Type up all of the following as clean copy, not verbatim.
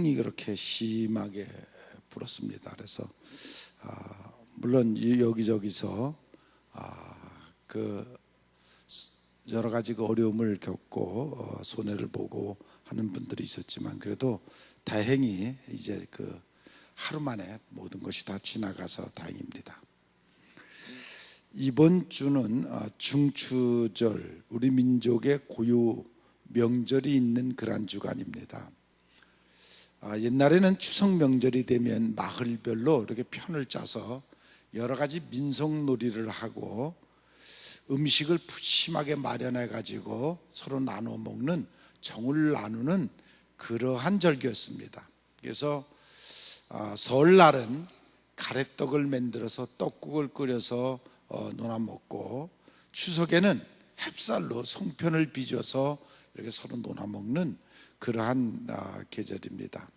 이 그렇게 심하게 불었습니다. 그래서 물론 여기저기서 그 여러 가지 어려움을 겪고 손해를 보고 하는 분들이 있었지만, 그래도 다행히 이제 하루 만에 모든 것이 다 지나가서 다행입니다. 이번 주는 중추절, 우리 민족의 고유 명절이 있는 그런 주간입니다. 옛날에는 추석 명절이 되면 마을별로 이렇게 편을 짜서 여러 가지 민속놀이를 하고 음식을 푸짐하게 마련해 가지고 서로 나눠 먹는, 정을 나누는 그러한 절기였습니다. 그래서 설날은 가래떡을 만들어서 떡국을 끓여서 논아 먹고, 추석에는 햅쌀로 송편을 빚어서 이렇게 서로 논아 먹는 그러한 계절입니다.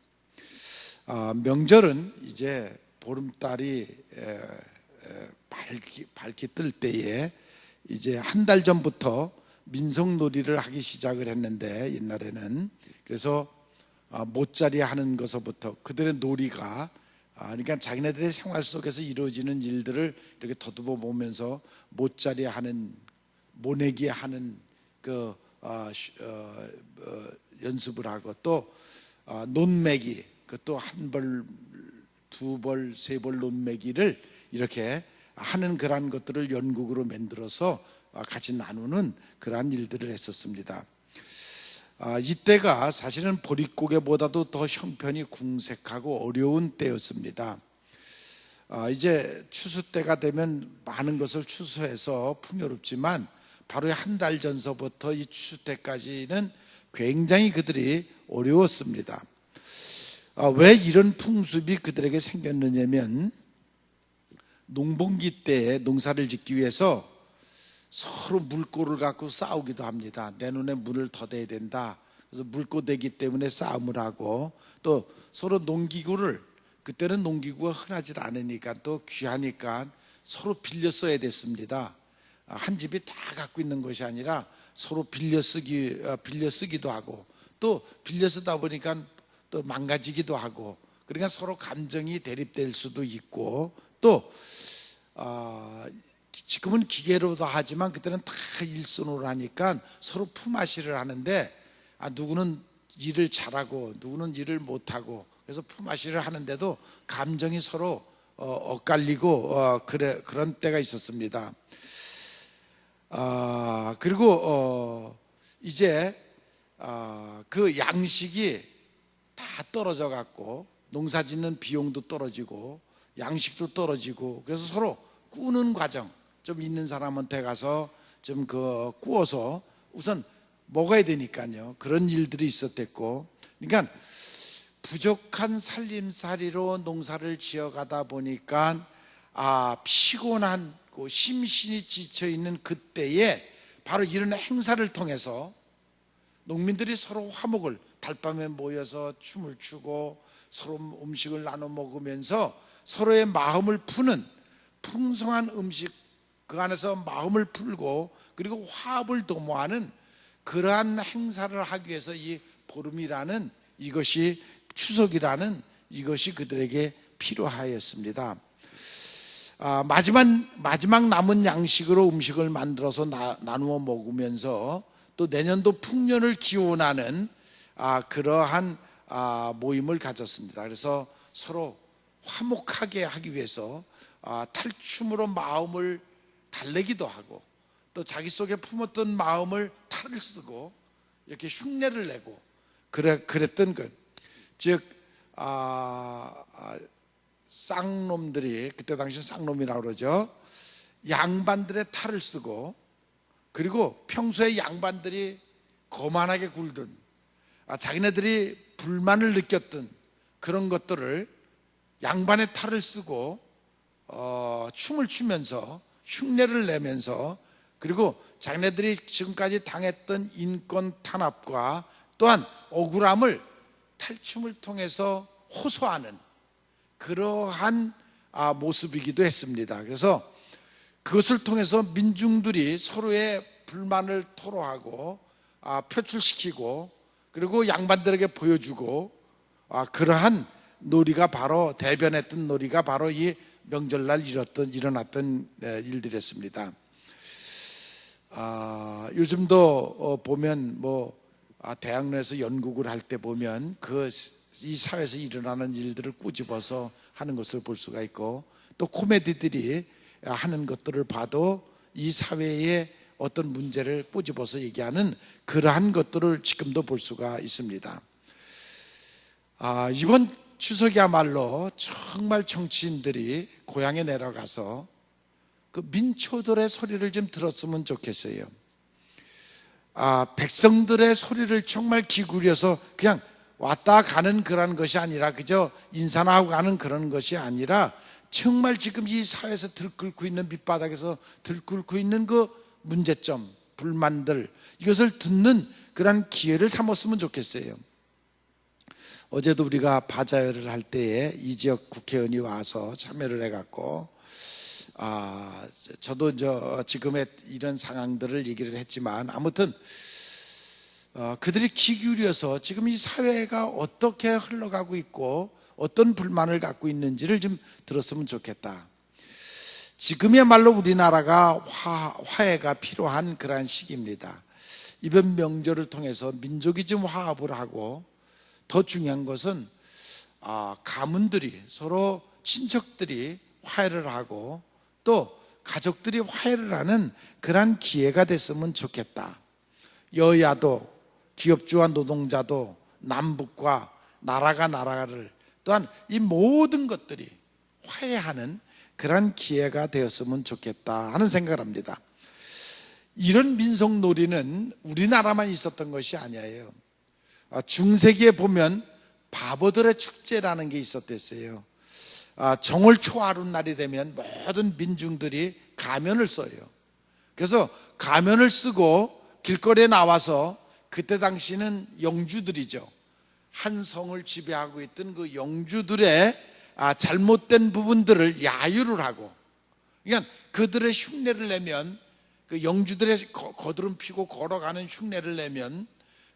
명절은 이제 보름달이 밝게 뜰 때에 이제 한 달 전부터 민속놀이를 하기 시작을 했는데, 옛날에는 그래서 못자리 하는 것부터 그들의 놀이가 그러니까 자기네들의 생활 속에서 이루어지는 일들을 이렇게 더듬어 보면서 못자리 하는, 모내기 하는 연습을 하고, 또 논매기, 그것도 한 벌, 두 벌, 세 벌 논매기를 이렇게 하는 그러한 것들을 연극으로 만들어서 같이 나누는 그러한 일들을 했었습니다. 이때가 사실은 보릿고개보다도 더 형편이 궁색하고 어려운 때였습니다. 이제 추수 때가 되면 많은 것을 추수해서 풍요롭지만, 바로 한 달 전서부터 이 추수 때까지는 굉장히 그들이 어려웠습니다. 왜 이런 풍습이 그들에게 생겼느냐면, 농번기 때에 농사를 짓기 위해서 서로 물꼬를 갖고 싸우기도 합니다. 내 눈에 물을 더 대야 된다. 그래서 물꼬 대기 때문에 싸움을 하고, 또 서로 농기구를, 그때는 농기구가 흔하지 않으니까 또 귀하니까 서로 빌려 써야 됐습니다. 한 집이 다 갖고 있는 것이 아니라 서로 빌려 쓰기도 하고, 또 빌려 쓰다 보니까 또 망가지기도 하고, 그러니까 서로 감정이 대립될 수도 있고, 또 지금은 기계로도 하지만 그때는 다 일손으로 하니까 서로 품앗이를 하는데, 누구는 일을 잘하고 누구는 일을 못하고, 그래서 품앗이를 하는데도 감정이 서로 엇갈리고 그런 때가 있었습니다. 그리고 이제 그 양식이 다 떨어져 갖고, 농사 짓는 비용도 떨어지고 양식도 떨어지고, 그래서 서로 꾸는 과정, 좀 있는 사람한테 가서 좀 구워서 우선 먹어야 되니까요. 그런 일들이 있었댔고, 그러니까 부족한 살림살이로 농사를 지어가다 보니까 피곤하고 심신이 지쳐있는 그때에 바로 이런 행사를 통해서 농민들이 서로 화목을, 달밤에 모여서 춤을 추고 서로 음식을 나눠 먹으면서 서로의 마음을 푸는 풍성한 음식, 그 안에서 마음을 풀고 그리고 화합을 도모하는 그러한 행사를 하기 위해서 이 보름이라는 이것이, 추석이라는 이것이 그들에게 필요하였습니다. 마지막 남은 양식으로 음식을 만들어서 나누어 먹으면서 또 내년도 풍년을 기원하는 그러한 모임을 가졌습니다. 그래서 서로 화목하게 하기 위해서 탈춤으로 마음을 달래기도 하고, 또 자기 속에 품었던 마음을 탈을 쓰고 이렇게 흉내를 내고 그랬던 것. 즉 쌍놈들이, 그때 당시 쌍놈이라고 그러죠. 양반들의 탈을 쓰고, 그리고 평소에 양반들이 거만하게 굴던, 자기네들이 불만을 느꼈던 그런 것들을 양반의 탈을 쓰고 춤을 추면서 흉내를 내면서, 그리고 자기네들이 지금까지 당했던 인권 탄압과 또한 억울함을 탈춤을 통해서 호소하는 그러한 모습이기도 했습니다. 그래서 그것을 통해서 민중들이 서로의 불만을 토로하고 표출시키고, 그리고 양반들에게 보여주고 그러한 놀이가 바로 대변했던 놀이가 바로 이 명절날 일어났던 일들이었습니다. 요즘도 보면 대학로에서 연극을 할 때 보면 이 사회에서 일어나는 일들을 꼬집어서 하는 것을 볼 수가 있고, 또 코미디들이 하는 것들을 봐도 이 사회의 어떤 문제를 꼬집어서 얘기하는 그러한 것들을 지금도 볼 수가 있습니다. 이번 추석이야말로 정말 정치인들이 고향에 내려가서 그 민초들의 소리를 좀 들었으면 좋겠어요. 백성들의 소리를 정말 기울여서 그냥 왔다 가는 그런 것이 아니라, 그저 인사나 하고 가는 그런 것이 아니라, 정말 지금 이 사회에서 들끓고 있는, 밑바닥에서 들끓고 있는 그 문제점, 불만들, 이것을 듣는 그런 기회를 삼았으면 좋겠어요. 어제도 우리가 바자회를 할 때에 이 지역 국회의원이 와서 참여를 해갖고, 저도 지금의 이런 상황들을 얘기를 했지만, 아무튼 그들이 귀 기울여서 지금 이 사회가 어떻게 흘러가고 있고 어떤 불만을 갖고 있는지를 좀 들었으면 좋겠다. 지금이야말로 우리나라가 화해가 필요한 그러한 시기입니다. 이번 명절을 통해서 민족이 좀 화합을 하고, 더 중요한 것은 가문들이, 서로 친척들이 화해를 하고 또 가족들이 화해를 하는 그러한 기회가 됐으면 좋겠다. 여야도, 기업주와 노동자도, 남북과 나라가 나라를, 또한 이 모든 것들이 화해하는 그런 기회가 되었으면 좋겠다 하는 생각을 합니다. 이런 민속놀이는 우리나라만 있었던 것이 아니에요. 중세기에 보면 바보들의 축제라는 게 있었댔어요. 정월 초하룻날이 되면 모든 민중들이 가면을 써요. 그래서 가면을 쓰고 길거리에 나와서, 그때 당시는 영주들이죠, 한 성을 지배하고 있던 그 영주들의 잘못된 부분들을 야유를 하고, 그러니까 그들의 흉내를 내면, 그 영주들의 거드름 피고 걸어가는 흉내를 내면,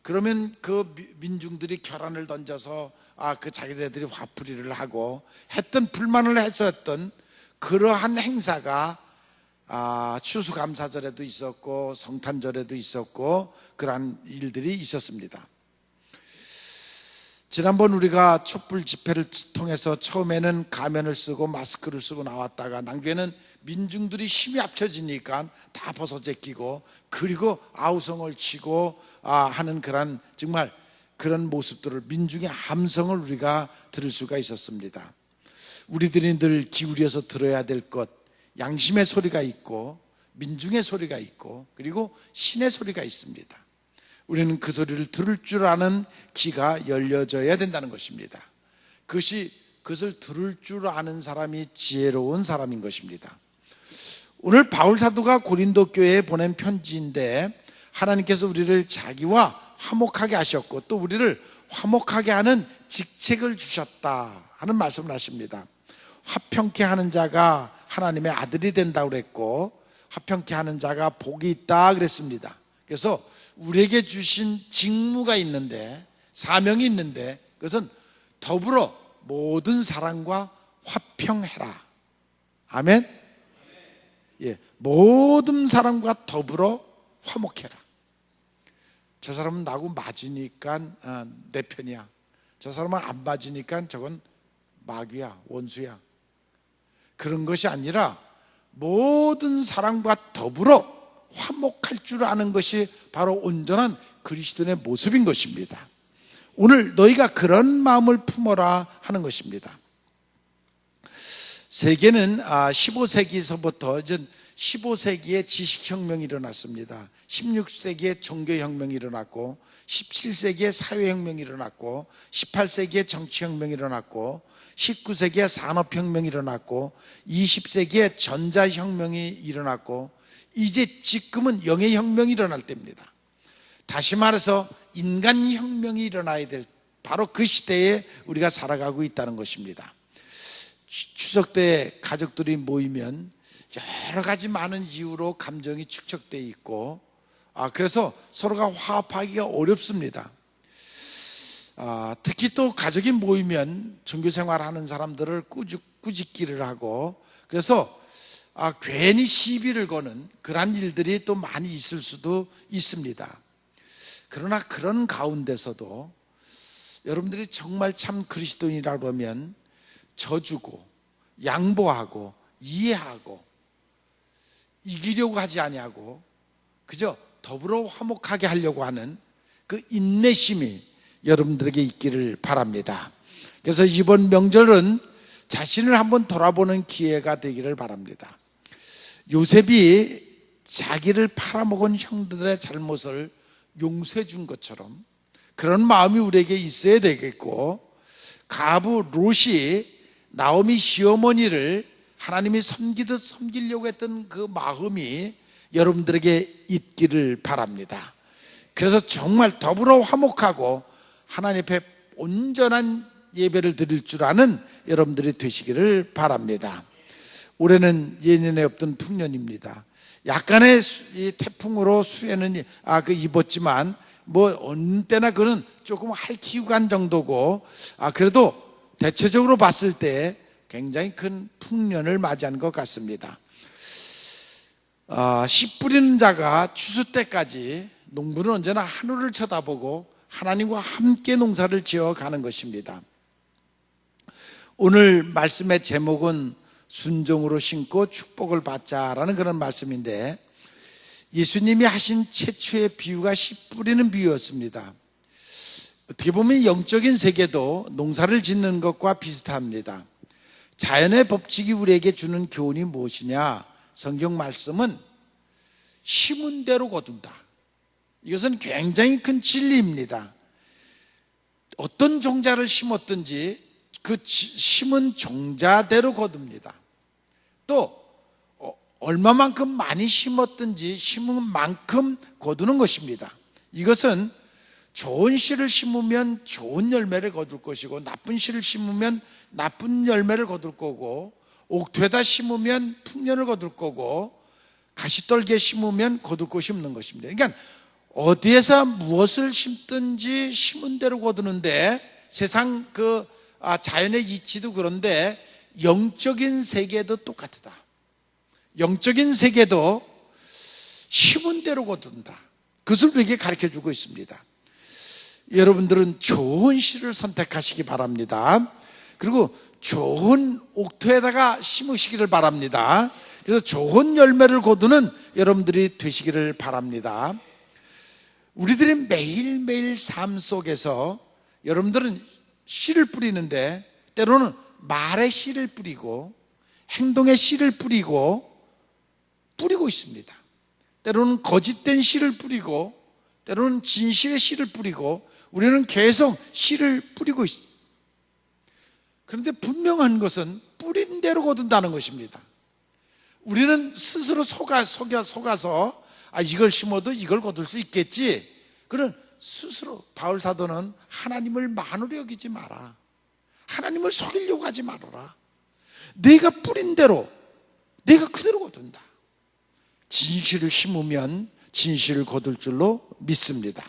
그러면 그 민중들이 결안을 던져서 그 자기네들이 화풀이를 하고 했던, 불만을 해서 했던 그러한 행사가 추수감사절에도 있었고 성탄절에도 있었고 그러한 일들이 있었습니다. 지난번 우리가 촛불 집회를 통해서 처음에는 가면을 쓰고 마스크를 쓰고 나왔다가, 나중에는 민중들이 힘이 합쳐지니까 다 벗어제끼고, 그리고 아우성을 치고 하는 그런, 정말 그런 모습들을, 민중의 함성을 우리가 들을 수가 있었습니다. 우리들이 늘 기울여서 들어야 될 것, 양심의 소리가 있고 민중의 소리가 있고 그리고 신의 소리가 있습니다. 우리는 그 소리를 들을 줄 아는 귀가 열려져야 된다는 것입니다. 그것을 들을 줄 아는 사람이 지혜로운 사람인 것입니다. 오늘 바울 사도가 고린도 교회에 보낸 편지인데, 하나님께서 우리를 자기와 화목하게 하셨고 또 우리를 화목하게 하는 직책을 주셨다 하는 말씀을 하십니다. 화평케 하는 자가 하나님의 아들이 된다고 그랬고, 화평케 하는 자가 복이 있다 그랬습니다. 그래서 우리에게 주신 직무가 있는데, 사명이 있는데, 그것은 더불어 모든 사람과 화평해라. 아멘. 모든 사람과 더불어 화목해라. 저 사람은 나하고 맞으니까 내 편이야, 저 사람은 안 맞으니까 저건 마귀야, 원수야, 그런 것이 아니라 모든 사람과 더불어 화목할 줄 아는 것이 바로 온전한 그리스도인의 모습인 것입니다. 오늘 너희가 그런 마음을 품어라 하는 것입니다. 세계는 15세기서부터 이제 15세기에 지식혁명이 일어났습니다. 16세기에 종교혁명이 일어났고, 17세기에 사회혁명이 일어났고, 18세기에 정치혁명이 일어났고, 19세기에 산업혁명이 일어났고, 20세기에 전자혁명이 일어났고, 이제 지금은 영의혁명이 일어날 때입니다. 다시 말해서 인간혁명이 일어나야 될, 바로 그 시대에 우리가 살아가고 있다는 것입니다. 추석 때 가족들이 모이면 여러 가지 많은 이유로 감정이 축적되어 있고, 그래서 서로가 화합하기가 어렵습니다. 특히 또 가족이 모이면 종교생활하는 사람들을 꾸짖기를 하고, 그래서 괜히 시비를 거는 그런 일들이 또 많이 있을 수도 있습니다. 그러나 그런 가운데서도 여러분들이 정말 참 그리스도인이라고 하면 져주고 양보하고 이해하고 이기려고 하지 아니하고 그저 더불어 화목하게 하려고 하는 그 인내심이 여러분들에게 있기를 바랍니다. 그래서 이번 명절은 자신을 한번 돌아보는 기회가 되기를 바랍니다. 요셉이 자기를 팔아먹은 형들의 잘못을 용서해 준 것처럼 그런 마음이 우리에게 있어야 되겠고, 가부 롯이 나오미 시어머니를 하나님이 섬기듯 섬기려고 했던 그 마음이 여러분들에게 있기를 바랍니다. 그래서 정말 더불어 화목하고 하나님 앞에 온전한 예배를 드릴 줄 아는 여러분들이 되시기를 바랍니다. 올해는 예년에 없던 풍년입니다. 약간의 이 태풍으로 수해는 입었지만 뭐 어느 때나 그는 조금 핥히고 간 정도고, 그래도 대체적으로 봤을 때 굉장히 큰 풍년을 맞이한 것 같습니다. 씨 뿌리는 자가 추수 때까지 농부는 언제나 하늘을 쳐다보고 하나님과 함께 농사를 지어가는 것입니다. 오늘 말씀의 제목은 순종으로 심고 축복을 받자라는 그런 말씀인데, 예수님이 하신 최초의 비유가 씨 뿌리는 비유였습니다. 어떻게 보면 영적인 세계도 농사를 짓는 것과 비슷합니다. 자연의 법칙이 우리에게 주는 교훈이 무엇이냐? 성경 말씀은 심은 대로 거둔다. 이것은 굉장히 큰 진리입니다. 어떤 종자를 심었든지 그 심은 종자대로 거둡니다. 또 얼마만큼 많이 심었든지 심은 만큼 거두는 것입니다. 이것은 좋은 씨를 심으면 좋은 열매를 거둘 것이고, 나쁜 씨를 심으면 나쁜 열매를 거둘 거고, 옥퇴에다 심으면 풍년을 거둘 거고, 가시떨기에 심으면 거둘 것이 없는 것입니다. 그러니까 어디에서 무엇을 심든지 심은 대로 거두는데, 세상 자연의 이치도 그런데 영적인 세계도 똑같다. 영적인 세계도 심은 대로 거둔다. 그것을 우리에게 가르쳐주고 있습니다. 여러분들은 좋은 씨를 선택하시기 바랍니다. 그리고 좋은 옥토에다가 심으시기를 바랍니다. 그래서 좋은 열매를 거두는 여러분들이 되시기를 바랍니다. 우리들이 매일매일 삶 속에서 여러분들은 씨를 뿌리는데, 때로는 말의 씨를 뿌리고 행동의 씨를 뿌리고 있습니다. 때로는 거짓된 씨를 뿌리고, 때로는 진실의 씨를 뿌리고, 우리는 계속 씨를 뿌리고 있습니다. 그런데 분명한 것은 뿌린 대로 거둔다는 것입니다. 우리는 스스로 속아서 이걸 심어도 이걸 거둘 수 있겠지. 그런 스스로, 바울 사도는 하나님을 만으로 여기지 마라. 하나님을 속이려고 하지 말아라. 내가 뿌린 대로 내가 그대로 거둔다. 진실을 심으면 진실을 거둘 줄로 믿습니다.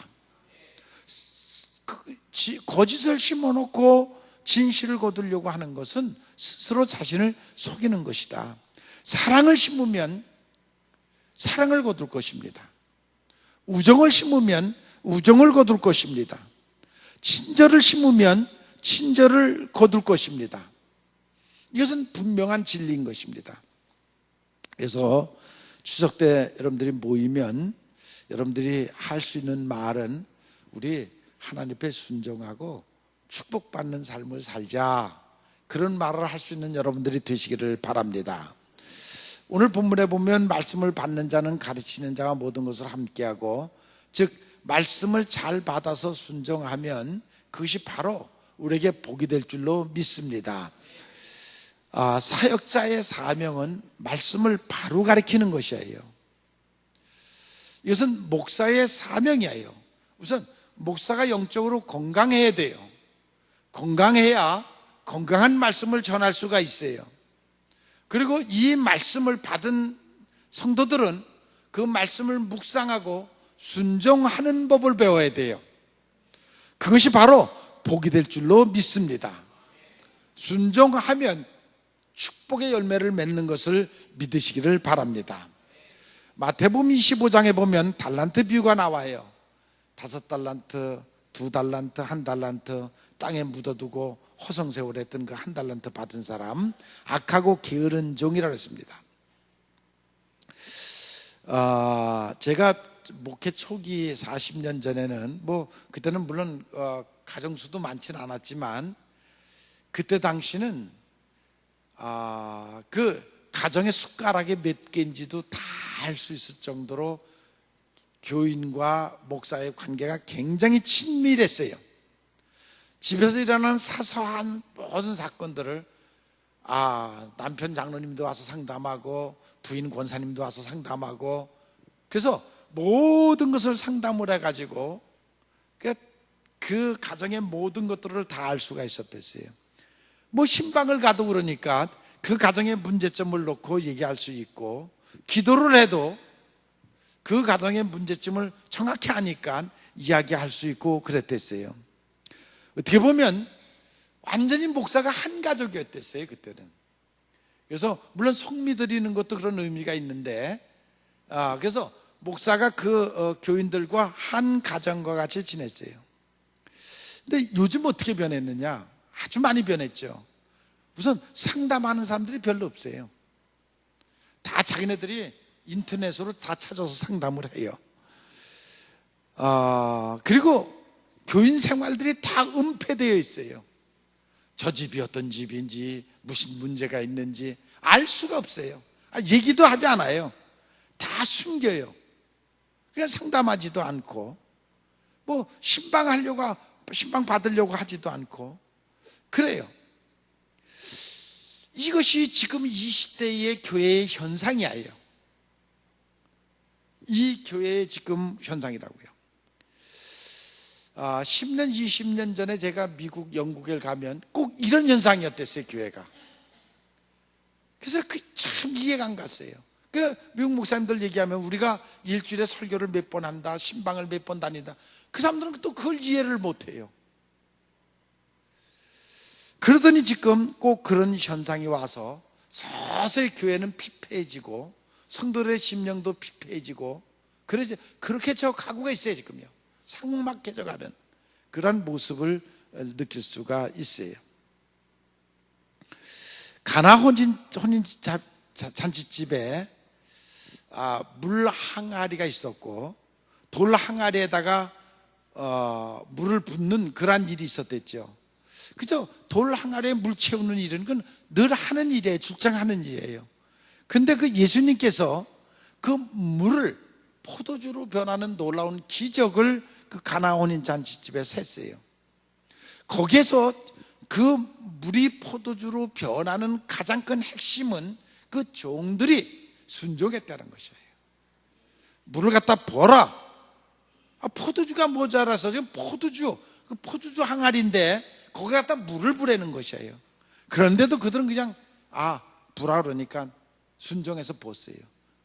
거짓을 심어놓고 진실을 거두려고 하는 것은 스스로 자신을 속이는 것이다. 사랑을 심으면 사랑을 거둘 것입니다. 우정을 심으면 우정을 거둘 것입니다. 친절을 심으면 친절을 거둘 것입니다. 이것은 분명한 진리인 것입니다. 그래서 추석 때 여러분들이 모이면 여러분들이 할 수 있는 말은, 우리 하나님 앞에 순종하고 축복받는 삶을 살자, 그런 말을 할 수 있는 여러분들이 되시기를 바랍니다. 오늘 본문에 보면 말씀을 받는 자는 가르치는 자와 모든 것을 함께하고, 즉 말씀을 잘 받아서 순종하면 그것이 바로 우리에게 복이 될 줄로 믿습니다. 사역자의 사명은 말씀을 바로 가르치는 것이에요. 이것은 목사의 사명이에요. 우선 목사가 영적으로 건강해야 돼요. 건강해야 건강한 말씀을 전할 수가 있어요. 그리고 이 말씀을 받은 성도들은 그 말씀을 묵상하고 순종하는 법을 배워야 돼요. 그것이 바로 복이 될 줄로 믿습니다. 순종하면 축복의 열매를 맺는 것을 믿으시기를 바랍니다. 마태복음 25장에 보면 달란트 비유가 나와요. 5달란트, 2달란트, 1달란트 땅에 묻어두고 허송세월했던 그 1달란트 받은 사람, 악하고 게으른 종이라고 했습니다. 제가 목회 초기 40년 전에는 그때는 물론 가정수도 많지는 않았지만 그때 당시는 그 가정의 숟가락이 몇 개인지도 다 알 수 있을 정도로 교인과 목사의 관계가 굉장히 친밀했어요. 집에서 일어나는 사소한 모든 사건들을 남편 장로님도 와서 상담하고 부인 권사님도 와서 상담하고, 그래서 모든 것을 상담을 해가지고 그 가정의 모든 것들을 다 알 수가 있었댔어요. 신방을 가도 그러니까 그 가정의 문제점을 놓고 얘기할 수 있고, 기도를 해도 그 가정의 문제점을 정확히 아니까 이야기할 수 있고 그랬댔어요. 어떻게 보면 완전히 목사가 한 가족이었댔어요, 그때는. 그래서 물론 성미 드리는 것도 그런 의미가 있는데, 그래서 목사가 그 교인들과 한 가정과 같이 지냈어요. 근데 요즘 어떻게 변했느냐? 아주 많이 변했죠. 우선 상담하는 사람들이 별로 없어요. 다 자기네들이 인터넷으로 다 찾아서 상담을 해요. 그리고 교인 생활들이 다 은폐되어 있어요. 저 집이 어떤 집인지, 무슨 문제가 있는지 알 수가 없어요. 얘기도 하지 않아요. 다 숨겨요. 그냥 상담하지도 않고, 신방 받으려고 하지도 않고 그래요. 이것이 지금 이 시대의 교회의 현상이에요. 이 교회의 지금 현상이라고요. 10년, 20년 전에 제가 미국, 영국에 가면 꼭 이런 현상이었댔어요, 교회가. 그래서 참 이해가 안 갔어요. 미국 목사님들 얘기하면 우리가 일주일에 설교를 몇 번 한다, 신방을 몇 번 다닌다. 그 사람들은 또 그걸 이해를 못 해요. 그러더니 지금 꼭 그런 현상이 와서 서서히 교회는 피폐해지고 성도들의 심령도 피폐해지고 그렇게 저 가고가 있어요. 지금요. 삭막해져 가는 그런 모습을 느낄 수가 있어요. 가나 혼인 잔치집에 물 항아리가 있었고 돌 항아리에다가 물을 붓는 그런 일이 있었댔죠. 그죠? 돌 항아리에 물 채우는 일은 그건 늘 하는 일이에요. 출장하는 일이에요. 근데 그 예수님께서 그 물을 포도주로 변하는 놀라운 기적을 그 가나 혼인 잔치집에서 했어요. 거기에서 그 물이 포도주로 변하는 가장 큰 핵심은 그 종들이 순종했다는 것이에요. 물을 갖다 부어라. 포도주가 모자라서 지금 그 포도주 항아리인데 거기 갖다 물을 부라는 것이에요. 그런데도 그들은 그냥 부라 그러니까 순종해서 부었어요.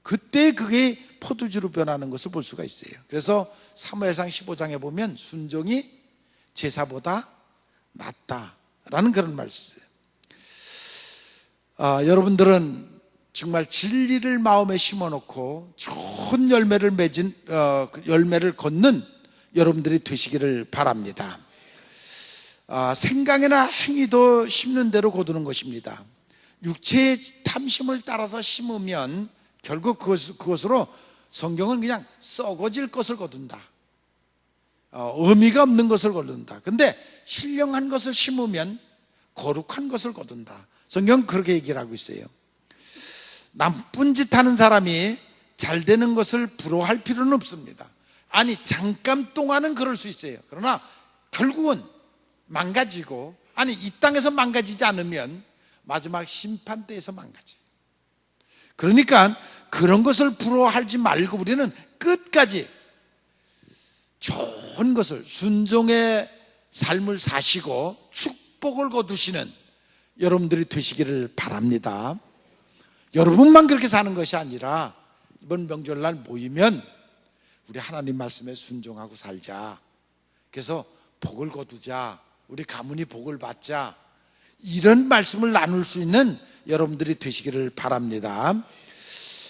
그때 그게 포도주로 변하는 것을 볼 수가 있어요. 그래서 사무엘상 15장에 보면 순종이 제사보다 낫다라는 그런 말씀. 여러분들은 정말 진리를 마음에 심어놓고 좋은 열매를 맺은 열매를 걷는 여러분들이 되시기를 바랍니다. 생각이나 행위도 심는 대로 거두는 것입니다. 육체의 탐심을 따라서 심으면 결국 그것으로 성경은 그냥 썩어질 것을 거둔다. 의미가 없는 것을 거둔다. 근데 신령한 것을 심으면 거룩한 것을 거둔다. 성경은 그렇게 얘기를 하고 있어요. 나쁜 짓 하는 사람이 잘 되는 것을 부러워할 필요는 없습니다. 잠깐 동안은 그럴 수 있어요. 그러나 결국은 망가지고, 이 땅에서 망가지지 않으면 마지막 심판 때에서 망가져요. 그러니까 그런 것을 부러워하지 말고 우리는 끝까지 좋은 것을, 순종의 삶을 사시고 축복을 거두시는 여러분들이 되시기를 바랍니다. 여러분만 그렇게 사는 것이 아니라 이번 명절날 모이면 우리 하나님 말씀에 순종하고 살자. 그래서 복을 거두자. 우리 가문이 복을 받자, 이런 말씀을 나눌 수 있는 여러분들이 되시기를 바랍니다.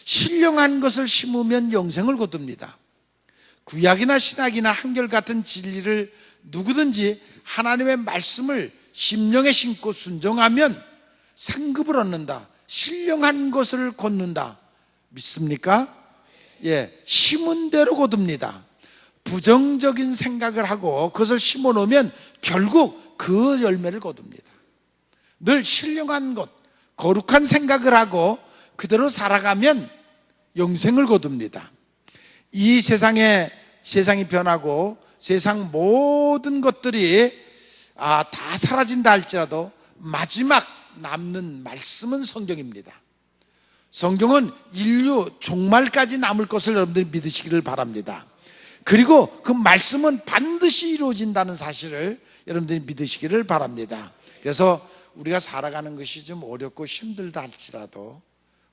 신령한 것을 심으면 영생을 거둡니다. 구약이나 신약이나 한결같은 진리를 누구든지 하나님의 말씀을 심령에 심고 순종하면 상급을 얻는다. 신령한 것을 걷는다. 믿습니까? 예, 심은 대로 거둡니다. 부정적인 생각을 하고 그것을 심어 놓으면 결국 그 열매를 거둡니다. 늘 신령한 것, 거룩한 생각을 하고 그대로 살아가면 영생을 거둡니다. 이 세상이 변하고 세상 모든 것들이 다 사라진다 할지라도 마지막 남는 말씀은 성경입니다. 성경은 인류 종말까지 남을 것을 여러분들이 믿으시기를 바랍니다. 그리고 그 말씀은 반드시 이루어진다는 사실을 여러분들이 믿으시기를 바랍니다. 그래서 우리가 살아가는 것이 좀 어렵고 힘들다 할지라도,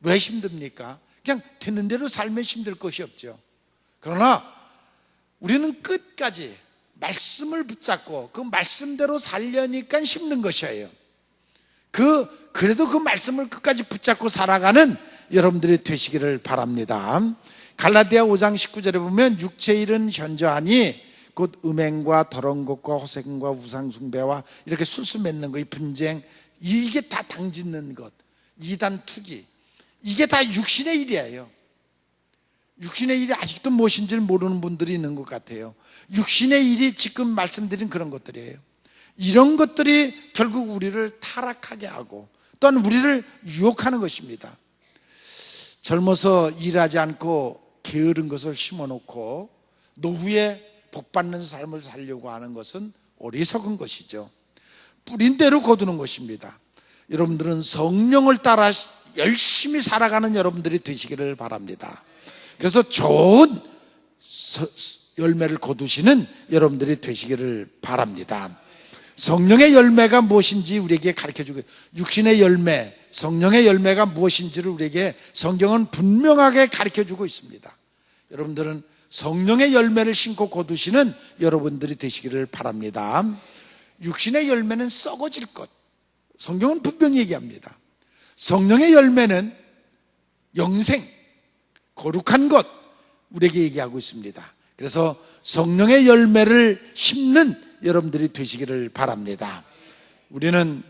왜 힘듭니까? 그냥 되는 대로 살면 힘들 것이 없죠. 그러나 우리는 끝까지 말씀을 붙잡고 그 말씀대로 살려니까 힘든 것이에요. 그래도 그 말씀을 끝까지 붙잡고 살아가는 여러분들이 되시기를 바랍니다. 갈라디아 5장 19절에 보면 육체의 일은 현저하니 곧 음행과 더러운 것과 호색과 우상숭배와 이렇게 술수 맺는 것, 이 분쟁, 이게 다 당짓는 것, 이단 투기, 이게 다 육신의 일이에요. 육신의 일이 아직도 무엇인지를 모르는 분들이 있는 것 같아요. 육신의 일이 지금 말씀드린 그런 것들이에요. 이런 것들이 결국 우리를 타락하게 하고 또한 우리를 유혹하는 것입니다. 젊어서 일하지 않고 게으른 것을 심어놓고 노후에 복받는 삶을 살려고 하는 것은 어리석은 것이죠. 뿌린 대로 거두는 것입니다. 여러분들은 성령을 따라 열심히 살아가는 여러분들이 되시기를 바랍니다. 그래서 좋은 열매를 거두시는 여러분들이 되시기를 바랍니다. 성령의 열매가 무엇인지 우리에게 가르쳐주고, 육신의 열매, 성령의 열매가 무엇인지를 우리에게 성경은 분명하게 가르쳐주고 있습니다. 여러분들은 성령의 열매를 심고 거두시는 여러분들이 되시기를 바랍니다. 육신의 열매는 썩어질 것, 성경은 분명히 얘기합니다. 성령의 열매는 영생, 거룩한 것, 우리에게 얘기하고 있습니다. 그래서 성령의 열매를 심는 여러분들이 되시기를 바랍니다. 우리는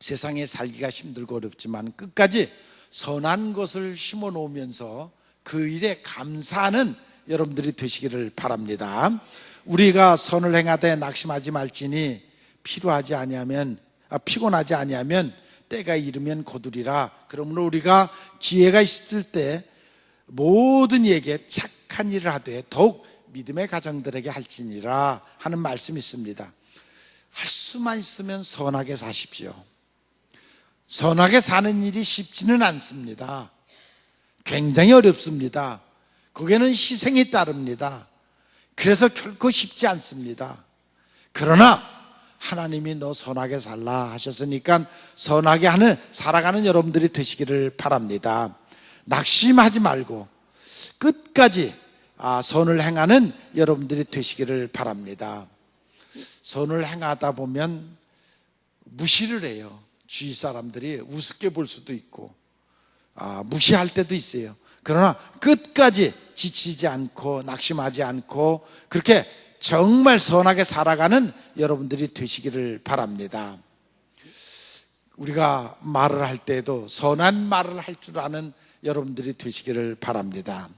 세상에 살기가 힘들고 어렵지만 끝까지 선한 것을 심어 놓으면서 그 일에 감사하는 여러분들이 되시기를 바랍니다. 우리가 선을 행하되 낙심하지 말지니 피곤하지 아니하면 때가 이르면 거두리라. 그러므로 우리가 기회가 있을 때 모든 이에게 착한 일을 하되 더욱 믿음의 가정들에게 할지니라 하는 말씀이 있습니다. 할 수만 있으면 선하게 사십시오. 선하게 사는 일이 쉽지는 않습니다. 굉장히 어렵습니다. 거기에는 희생이 따릅니다. 그래서 결코 쉽지 않습니다. 그러나 하나님이 너 선하게 살라 하셨으니까 선하게 살아가는 여러분들이 되시기를 바랍니다. 낙심하지 말고 끝까지 선을 행하는 여러분들이 되시기를 바랍니다. 선을 행하다 보면 무시를 해요. 주위 사람들이 우습게 볼 수도 있고 무시할 때도 있어요. 그러나 끝까지 지치지 않고 낙심하지 않고 그렇게 정말 선하게 살아가는 여러분들이 되시기를 바랍니다. 우리가 말을 할 때에도 선한 말을 할 줄 아는 여러분들이 되시기를 바랍니다.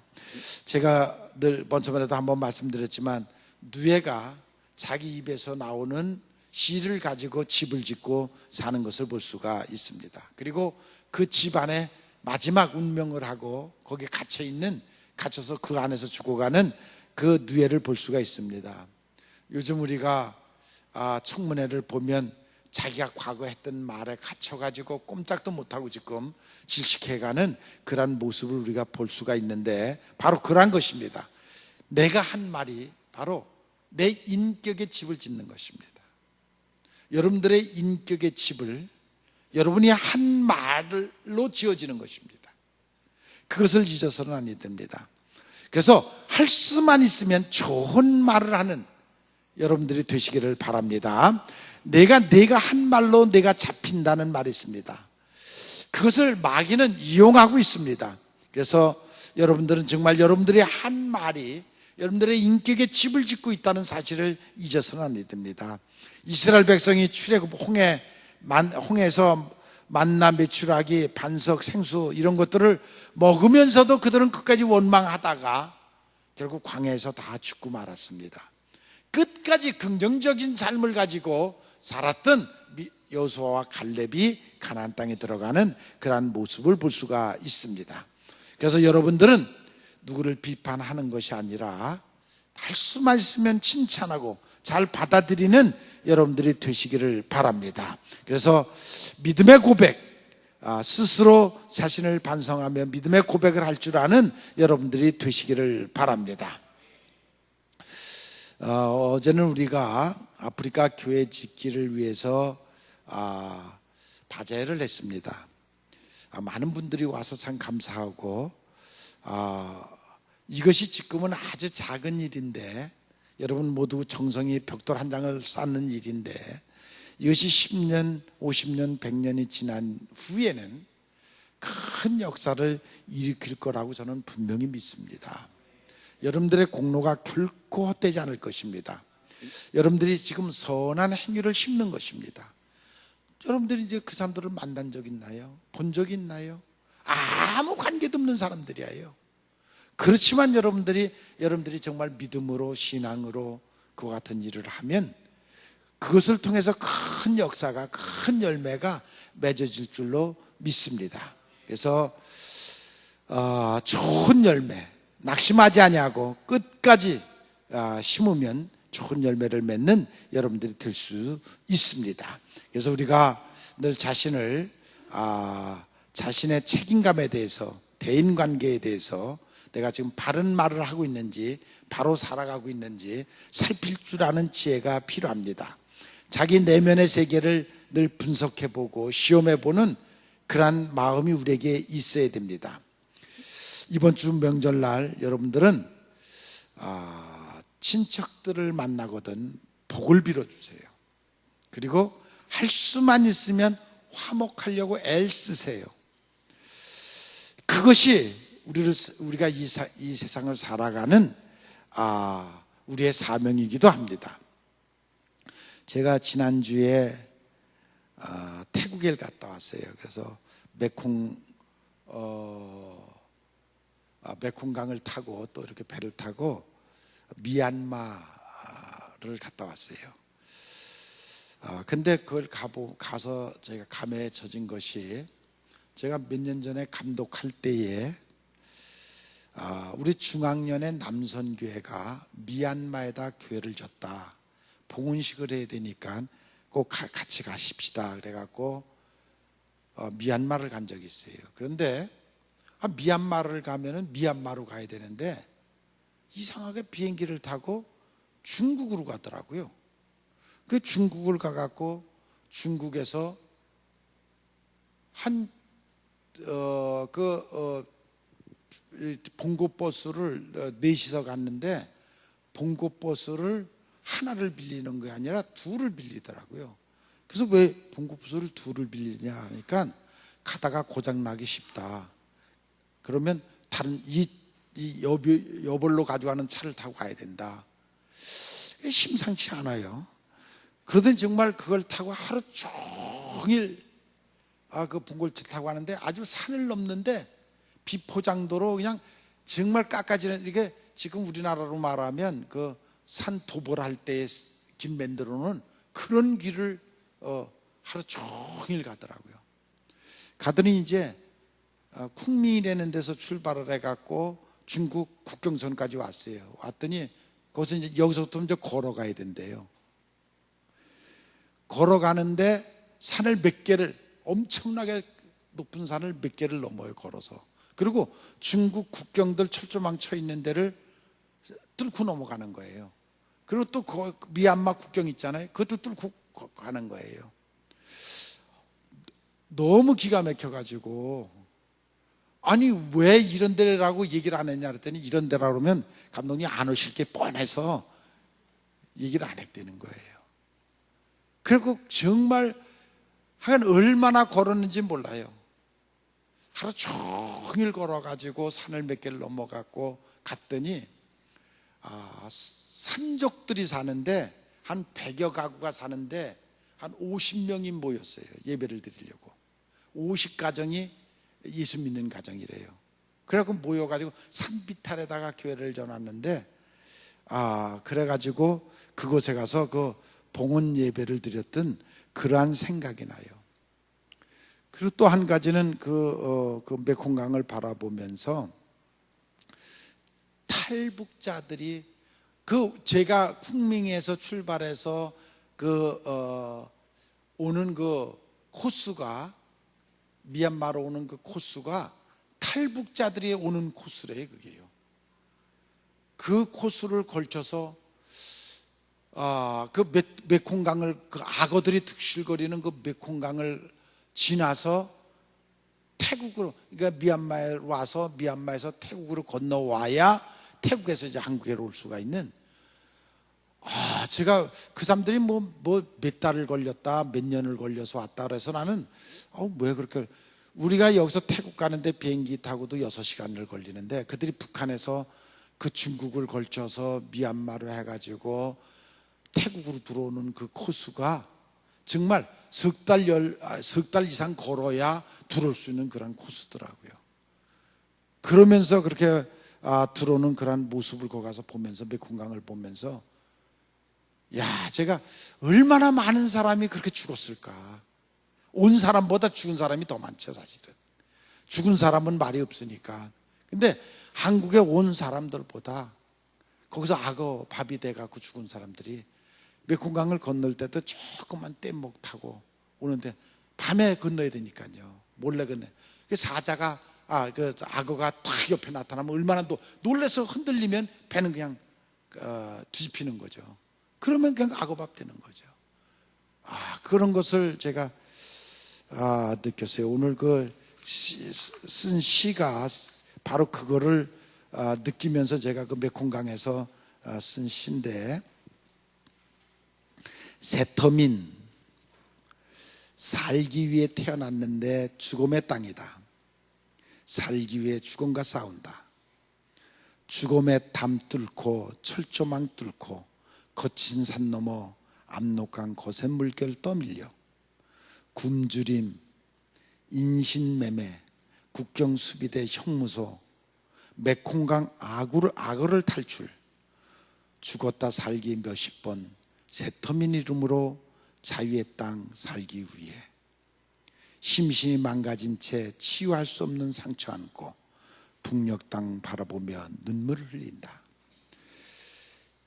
제가 늘 번처번에도 한번 말씀드렸지만 누에가 자기 입에서 나오는 씨를 가지고 집을 짓고 사는 것을 볼 수가 있습니다. 그리고 그 집 안에 마지막 운명을 하고 거기에 갇혀서 그 안에서 죽어가는 그 누에를 볼 수가 있습니다. 요즘 우리가 청문회를 보면 자기가 과거 했던 말에 갇혀가지고 꼼짝도 못하고 지금 질식해가는 그런 모습을 우리가 볼 수가 있는데 바로 그러한 것입니다. 내가 한 말이 바로 내 인격의 집을 짓는 것입니다. 여러분들의 인격의 집을 여러분이 한 말로 지어지는 것입니다. 그것을 잊어서는 아니 됩니다. 그래서 할 수만 있으면 좋은 말을 하는 여러분들이 되시기를 바랍니다. 내가 한 말로 내가 잡힌다는 말이 있습니다. 그것을 마귀는 이용하고 있습니다. 그래서 여러분들은 정말 여러분들의 한 말이 여러분들의 인격에 집을 짓고 있다는 사실을 잊어서는 안 됩니다. 이스라엘 백성이 출애굽 홍해에서 만나 메추라기, 반석, 생수 이런 것들을 먹으면서도 그들은 끝까지 원망하다가 결국 광야에서 다 죽고 말았습니다. 끝까지 긍정적인 삶을 가지고 살았던 여호수아와 갈렙이 가나안 땅에 들어가는 그러한 모습을 볼 수가 있습니다. 그래서 여러분들은 누구를 비판하는 것이 아니라 할 수만 있으면 칭찬하고 잘 받아들이는 여러분들이 되시기를 바랍니다. 그래서 믿음의 고백, 스스로 자신을 반성하며 믿음의 고백을 할 줄 아는 여러분들이 되시기를 바랍니다. 어제는 우리가 아프리카 교회 짓기를 위해서 바자회를 했습니다. 많은 분들이 와서 참 감사하고, 이것이 지금은 아주 작은 일인데, 여러분 모두 정성이 벽돌 한 장을 쌓는 일인데, 이것이 10년, 50년, 100년이 지난 후에는 큰 역사를 일으킬 거라고 저는 분명히 믿습니다. 여러분들의 공로가 결코 헛되지 않을 것입니다. 여러분들이 지금 선한 행위를 심는 것입니다. 여러분들이 이제 그 사람들을 만난 적 있나요? 본 적 있나요? 아무 관계도 없는 사람들이에요. 그렇지만 여러분들이 정말 믿음으로, 신앙으로 그와 같은 일을 하면 그것을 통해서 큰 역사가, 큰 열매가 맺어질 줄로 믿습니다. 그래서 좋은 열매, 낙심하지 아니하고 끝까지 심으면 좋은 열매를 맺는 여러분들이 될 수 있습니다. 그래서 우리가 늘 자신의 책임감에 대해서, 대인관계에 대해서 내가 지금 바른 말을 하고 있는지, 바로 살아가고 있는지 살필 줄 아는 지혜가 필요합니다. 자기 내면의 세계를 늘 분석해보고 시험해보는 그러한 마음이 우리에게 있어야 됩니다. 이번 주 명절날 여러분들은 친척들을 만나거든 복을 빌어주세요. 그리고 할 수만 있으면 화목하려고 애쓰세요. 그것이 우리가 이 세상을 살아가는 우리의 사명이기도 합니다. 제가 지난주에 태국에 갔다 왔어요. 그래서 메콩강을 타고 또 이렇게 배를 타고 미얀마를 갔다 왔어요. 근데 그걸 가서 제가 감에 젖은 것이, 제가 몇 년 전에 감독할 때에 우리 중앙연의 남선교회가 미얀마에다 교회를 졌다. 봉헌식을 해야 되니까 꼭 같이 가십시다. 그래갖고 미얀마를 간 적이 있어요. 그런데 미얀마를 가면은 미얀마로 가야 되는데 이상하게 비행기를 타고 중국으로 가더라고요. 그 중국을 가갖고 중국에서 봉고버스를 넷이서 갔는데 봉고버스를 하나를 빌리는 게 아니라 둘을 빌리더라고요. 그래서 왜 봉고버스를 둘을 빌리냐 하니까 가다가 고장나기 쉽다. 그러면 다른 이 여벌로 가져가는 차를 타고 가야 된다. 심상치 않아요. 그러더니 정말 그걸 타고 하루 종일 그 봉골차 타고 가는데 아주 산을 넘는데 비포장도로 그냥 정말 깎아지는, 이게 지금 우리나라로 말하면 그 산 도보를 할 때 길 만들어 놓은 그런 길을 하루 종일 가더라고요. 가더니 이제 쿵밍이라는 데서 출발을 해갖고 중국 국경선까지 왔어요. 왔더니 거기서 이제 여기서부터 이제 걸어가야 된대요. 걸어가는데 산을 몇 개를, 엄청나게 높은 산을 몇 개를 넘어요, 걸어서. 그리고 중국 국경들 철조망 쳐 있는 데를 뚫고 넘어가는 거예요. 그리고 또 미얀마 국경 있잖아요. 그것도 뚫고 가는 거예요. 너무 기가 막혀가지고, 아니 왜 이런 데라고 얘기를 안 했냐 그랬더니, 이런 데라 그러면 감독님 안 오실 게 뻔해서 얘기를 안 했다는 거예요. 그리고 정말 한 얼마나 걸었는지 몰라요. 하루 종일 걸어가지고 산을 몇 개를 넘어갔고 갔더니 산족들이 사는데 한 100여 가구가 사는데 한 50명이 모였어요. 예배를 드리려고. 50가정이 예수 믿는 가정이래요. 그래갖고 모여가지고 산비탈에다가 교회를 전놨는데 그래가지고 그곳에 가서 그 봉헌 예배를 드렸던 그러한 생각이 나요. 그리고 또 한 가지는 그 메콩강을 바라보면서 탈북자들이 제가 쿵밍에서 출발해서 오는 그 코스가 미얀마로 오는 그 코스가 탈북자들이 오는 코스래요. 그게요. 그 코스를 걸쳐서 그 메콩강을 그 악어들이 득실거리는 그 메콩강을 지나서 태국으로, 그러니까 미얀마에 와서 미얀마에서 태국으로 건너와야 태국에서 이제 한국에 올 수가 있는. 제가 그 사람들이 뭐 몇 달을 걸렸다, 몇 년을 걸려서 왔다 그래서 나는 왜 그렇게, 우리가 여기서 태국 가는데 비행기 타고도 6시간을 걸리는데 그들이 북한에서 그 중국을 걸쳐서 미얀마로 해가지고 태국으로 들어오는 그 코스가 정말 석 달 이상 걸어야 들어올 수 있는 그런 코스더라고요. 그러면서 그렇게 들어오는 그런 모습을 거기 가서 보면서, 메콩강을 보면서, 제가 얼마나 많은 사람이 그렇게 죽었을까. 온 사람보다 죽은 사람이 더 많죠, 사실은. 죽은 사람은 말이 없으니까. 근데 한국에 온 사람들보다 거기서 악어 밥이 돼갖고 죽은 사람들이 메콩강을 건널 때도 조그만 뗏목 타고 오는데 밤에 건너야 되니까요. 몰래 건너. 사자가 그 악어가 탁 옆에 나타나면 얼마나 놀래서 흔들리면 배는 그냥 뒤집히는 거죠. 그러면 그냥 악어밥 되는 거죠. 그런 것을 제가 느꼈어요. 오늘 쓴 시가 바로 그거를 느끼면서 제가 그 메콩강에서 쓴 시인데, 세터민, 살기 위해 태어났는데 죽음의 땅이다. 살기 위해 죽음과 싸운다. 죽음의 담 뚫고 철조망 뚫고 거친 산 넘어 압록강 거센 물결 떠밀려 굶주림, 인신매매, 국경 수비대 형무소, 메콩강 악어를 탈출, 죽었다 살기 몇십 번, 세터민 이름으로 자유의 땅 살기 위해 심신이 망가진 채 치유할 수 없는 상처 안고 북녘 땅 바라보며 눈물을 흘린다.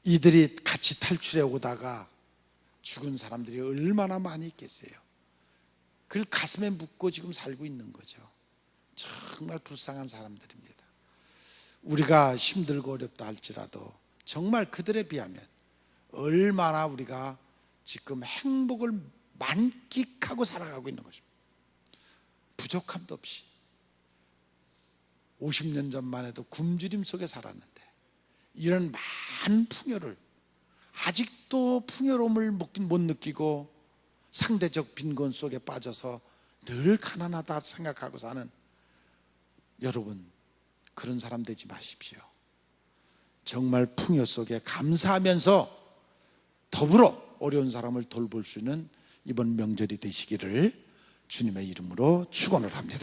이들이 같이 탈출해 오다가 죽은 사람들이 얼마나 많이 있겠어요. 그걸 가슴에 묻고 지금 살고 있는 거죠. 정말 불쌍한 사람들입니다. 우리가 힘들고 어렵다 할지라도 정말 그들에 비하면 얼마나 우리가 지금 행복을 만끽하고 살아가고 있는 것입니다. 부족함도 없이. 50년 전만 해도 굶주림 속에 살았는데 이런 많은 풍요를, 아직도 풍요로움을 못 느끼고 상대적 빈곤 속에 빠져서 늘 가난하다 생각하고 사는 여러분, 그런 사람 되지 마십시오. 정말 풍요 속에 감사하면서 더불어 어려운 사람을 돌볼 수 있는 이번 명절이 되시기를 주님의 이름으로 축원을 합니다.